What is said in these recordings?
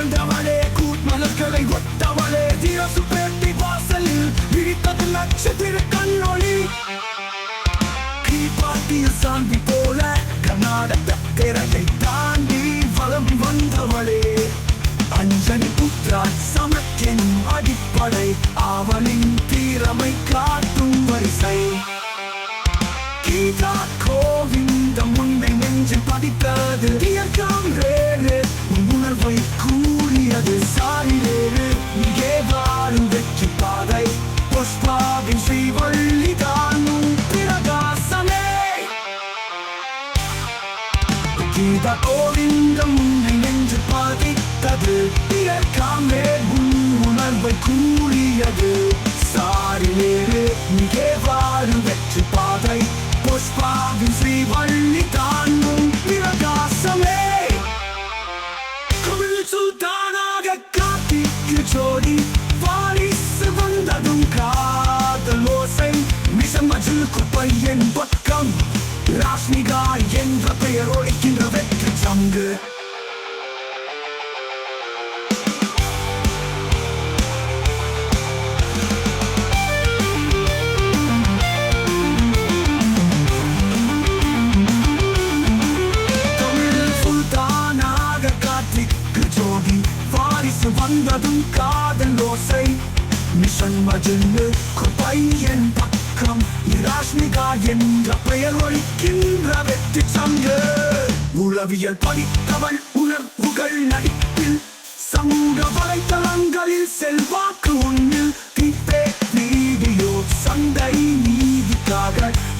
பிறந்தவளே கூட்மலர்களை ஒத்தவளே திரசு பேட்டி வாசலில் விழித்தது நட்சத்திர கண்ணொளி கீழ்பாட்டியில் சாந்தி போல கர்நாடக திரையை தாண்டி வலம் வந்தவளே அஞ்சலி புத்ரா சமக்கின் அடிப்படை அவளின் திறமை காட்டும் வரிசை கீதா கோவிந்தம் உன்னை நெஞ்சில் பதித்தது இயக்கம் ரேறு உன் உணர்வை கூறியது சாரிலேறு இங்கே வாழும் வெற்றி பாதை புஷ்பாவின் ஸ்ரீவள்ளி தானும் பிரகாசமே கீதா கோவிந்தம் உன்னை நெஞ்சில் பதித்தது இயக்கமே உன் உணர்வை கூறியது சாரிலேறு இங்கே வாழும் வெற்றி பாதை புஷ்பாவின் ஸ்ரீவள்ளி தானும் பிரகாசமே கோவில் சுல்தானாக கார்த்திக்கு ஜோடி வாரிசு வந்ததும் காதல் ஓசை மிஷன் மஜில் குப்பையன் பக்கம் ராஷ்மிகா என்ற பெயர் ஒழிக்கின்ற வெற்றி சங்கு வந்ததும் காதல் ஓசை மிஷன் மஜில் குப்பையன் பக்கம் ராஷ்மிகா என்ற பெயர் ஒழிக்கின்ற வெற்றி சங்கு உளவியல் படித்தவள் உணர்வுகள் நடிப்பில் சமூக வலைத்தளங்களில் செல்வாக்கு ஒன்றில் வீடியோ சந்தை நீதிக்காக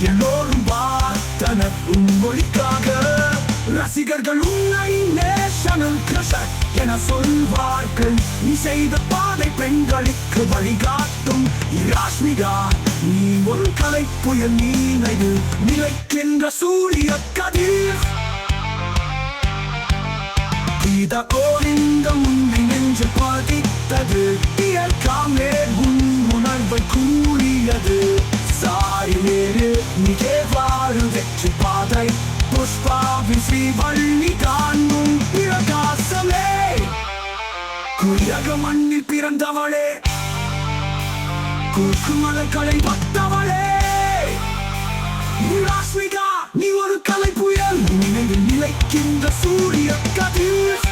எல்லோரும் பார்த்தனர் உன் மொழிக்காக ரசிகர்கள் உன்னை நேஷனல் கிரஷர் என சொல்வார்கள் நீ செய்த பாதை பெண்களுக்கு வழிகாட்டும் ராஷ்மிகா நீ ஒரு கலை புயல் நீனைது நிலைக்கின்ற சூரிய கதிர் கீதா கோவிந்தம் உன்னை நெஞ்சு பதித்தது இயற்காமே உன் உணர்வை கூறியது சாரிலேறு நீ வாழு வெற்றி பாதை புஷ்பாவின் ஸ்ரீவள்ளி தானும் பிரகாசமே குயக மண்ணில் பிறந்தவளே குறுக்குமலர்களை பத்தவளே ராஷ்மிகா நீ ஒரு கலை புயல் நினைவில் நிலைக்கின்ற சூரிய கதிர்